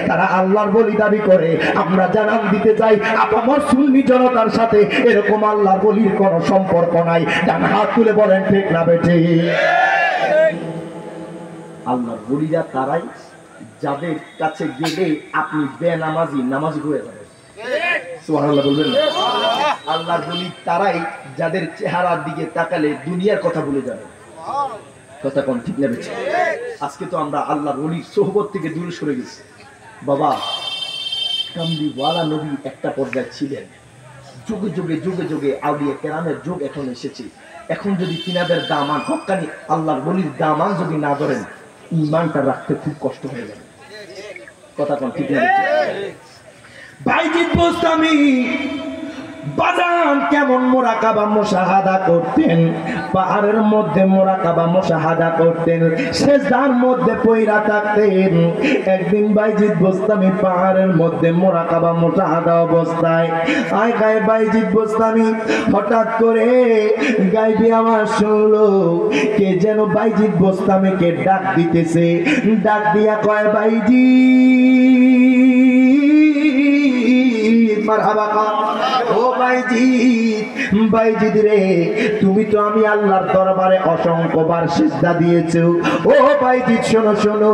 তারা আল্লাহর বলি দাবি করে। আমরা জানান দিতে চাই আপামর সুন্নি জনতার সাথে এরকম আল্লাহর বলির কোনো সম্পর্ক নাই। ডান হাত তুলে বলেন ঠিক না বেঠে? আল্লাহর বলিরা তারাই যাদের কাছে গেলে আপনি বেনামাজি নামাজি হয়ে যাবেন। সুবহানাল্লাহ বলবেন। আল্লাহর বলি তারাই যাদের চেহারার দিকে তাকালে দুনিয়ার কথা ভুলে যাবে। কথা কোন ঠিক না বেঠে? আজকে তো আমরা আল্লাহর ওলির সোহবত থেকে দূরে সরে গেছি। বাবা কামলিওয়ালা নবী একটা পর্যায়ে ছিলেন। যুগে যুগে যুগে যুগে আউলিয়া কেরামের যুগ এখন এসেছে। এখন যদি তিনাদের দামান হক্কানি আল্লাহর ওলির দামান যদি না ধরেন, ঈমানটা রাখতে খুব কষ্ট হয়ে যাবে। কথা কোন ঠিক না বেঠে? বাইজিদ বোস্তামি বাজান কেমন মুরাকাবা মুশাহাদা করতেন, পাহাড়ের মধ্যে মুরাকাবা মুশাহাদা করতেন, সেজদার মধ্যে পয়রা থাকতেন। একদিন বাইজিদ বোস্তামি পাহাড়ের মধ্যে মুরাকাবা মুশাহাদা অবস্থায় গায়ে বাইজিদ বোস্তামি হঠাৎ করে গাইবি আওয়াজ শুনলো। কে যেন বাইজিদ বোস্তামিকে ডাক দিতেছে। ডাক দিয়া কয়, বাইজিদ মারহাবা কা। ও বাইজিদ, বাইজিদ রে, তুমি তো আমি আল্লাহর দরবারে অসংখ্যবার সিজদা দিয়েছো। ও বাইজিদ শোনো শোনো,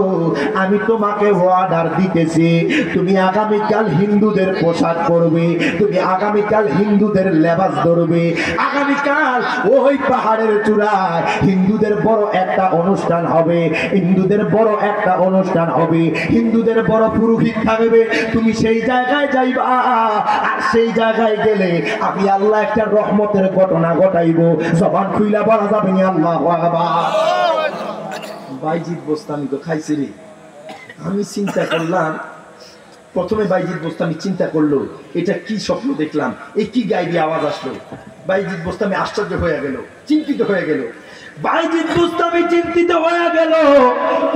আমি তোমাকে অর্ডার দিতেছি, তুমি আগামীকাল হিন্দুদের পোশাক পরবে, তুমি আগামীকাল হিন্দুদের লেবাস ধরবে। আগামীকাল ওই পাহাড়ের চূড়ায় হিন্দুদের বড় একটা অনুষ্ঠান হবে, হিন্দুদের বড় একটা অনুষ্ঠান হবে, হিন্দুদের বড় পুরোহিত থাকবে। তুমি সেই জায়গায় যাইবা, আর সেই জায়গায় গেলে আমি আল্লাহ একটা রহমতের ঘটনা ঘটাইব। জবান খুইলা বলা যাবে না আল্লাহু আকবার। বাইজিদ বোস্তামি তো খাইছে রে। আমি চিন্তা করলাম, প্রথমে বাইজিদ বোস্তামি চিন্তা করলো এটা কি স্বপ্ন দেখলাম, এই কি গাইবি আওয়াজ আসলো। বাইজিদ বোস্তামি আশ্চর্য হয়ে গেল, চিন্তিত হয়ে গেল। বাইজিদ বোস্তামি চিন্তিত হয়ে গেল।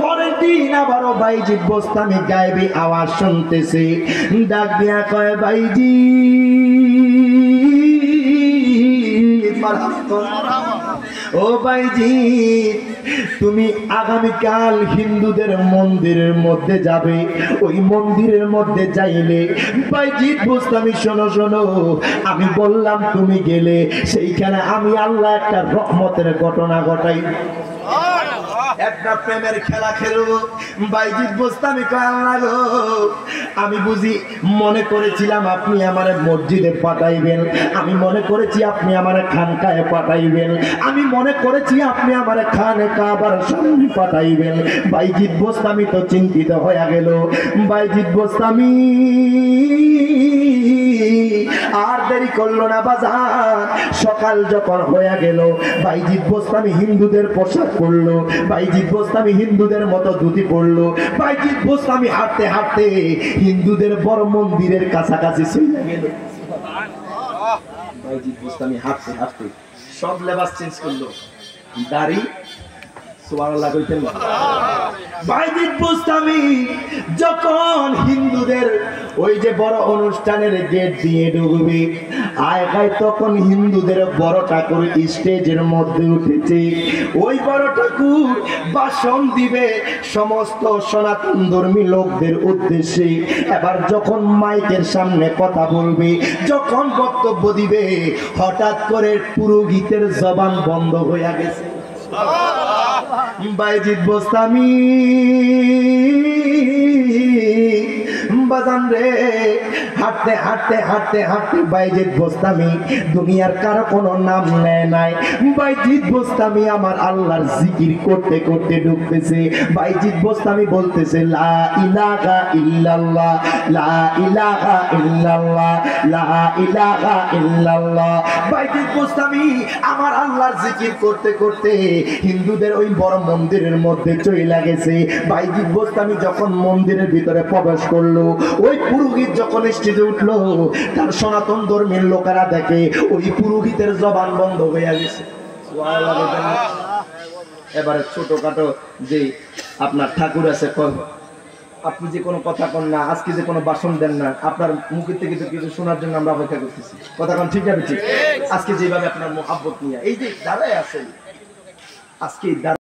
পরের দিন আবারও বাইজিদ বোস্তামি গাইবি আওয়াজ শুনতেছে। ডাক দিয়া কয়, বাইজিদ ও বাইজিদ, তুমি আগামীকাল হিন্দুদের মন্দিরের মধ্যে যাবে। ওই মন্দিরের মধ্যে যাইলে বাইজিদ বোস্তামি শোনো শোনো, আমি বললাম তুমি গেলে সেইখানে আমি আল্লাহ একটা রহমতের ঘটনা ঘটাই, একটা প্রেমের খেলা খেলবো। বাইজিদ বোস্তামি কয়, আল্লাহ গো, আমি বুঝি মনে করেছিলাম আপনি আমারে মসজিদে পাঠাইবেন, আমি মনে করেছি আপনি আমারে খানকায় পাঠাইবেন, আমি মনে করেছি আপনি আমারে খানে কাবার সামনে পাঠাইবেন। বাইজিদ বোস্তামি তো চিন্তিত হয়ে গেল। বাইজিদ বোস্তামি আর দেরি করলো না বাজার। সকাল যখন হয়ে গেল, বাইজিদ বোস্তামি হিন্দুদের পোশাক পরলো, বাইজিদ বোস্তামি হিন্দুদের মতো ধুতি পরলো। বাইজিদ বোস্তামি হাঁটতে হাঁটতে হিন্দুদের বড় মন্দিরের কাছাকাছি চলে গেল। বাইজিদ বোস্তামি হাঁটতে হাঁটতে সব লেবাস চেঞ্জ করলো, দাড়ি, সুবহানাল্লাহ কইতেন না। বাইজিদ বোস্তামি যখন হিন্দুদের ওই যে বড় অনুষ্ঠানের গেট দিয়ে ঢুকবে, আয়গায় তখন হিন্দুদের বড় ঠাকুর স্টেজের মধ্যে উঠেছে। ওই বড় ঠাকুর ভাষণ দিবে সমস্ত সনাতন ধর্মী লোকদের উদ্দেশ্যে। এবার যখন মাইকের সামনে কথা বলবে, যখন বক্তব্য দিবে, হঠাৎ করে পুরোহিতের জবান বন্ধ হয়ে গেছে। বাইজিদ বোস্তামি বাজান রে, হাঁটতে হাঁটতে হাঁটতে হাঁটতে বাইজিদ বোস্তামি দুনিয়ার কারো কোনো নাম নেয় নাই। বাইজিদ বোস্তামি আমার আল্লাহর জিকির করতে করতে ঢুকতেছে। বাইজিদ বোস্তামি বলতেছে, লা ইলাহা ইল্লাল্লাহ, লা ইলাহা ইল্লাল্লাহ, লা ইলাহা ইল্লাল্লাহ। বাইজিদ বোস্তামি আমার আল্লাহর জিকির করতে করতে হিন্দুদের ওই বড় মন্দিরের মধ্যে চলে গেছে। বাইজিদ বোস্তামি যখন মন্দিরের ভিতরে প্রবেশ করলো, ওই পুরোহিত যখন স্টেজে উঠলো, তার সনাতন ধর্মের লোকেরা দেখে ওই পুরোহিতের জবান বন্ধ হয়ে গেছে। এবারে ছোটখাটো যে আপনার ঠাকুর আছে, আপনি যে কোনো কথা কন না, আজকে যে কোনো ভাষণ দেন না, আপনার মুখের থেকে তো কিছু শোনার জন্য আমরা অপেক্ষা করতেছি। কথা কন ঠিক আছে? আজকে যেভাবে আপনার মহব্বত নিয়ে এই যে দাঁড়ায় আছেন, আজকে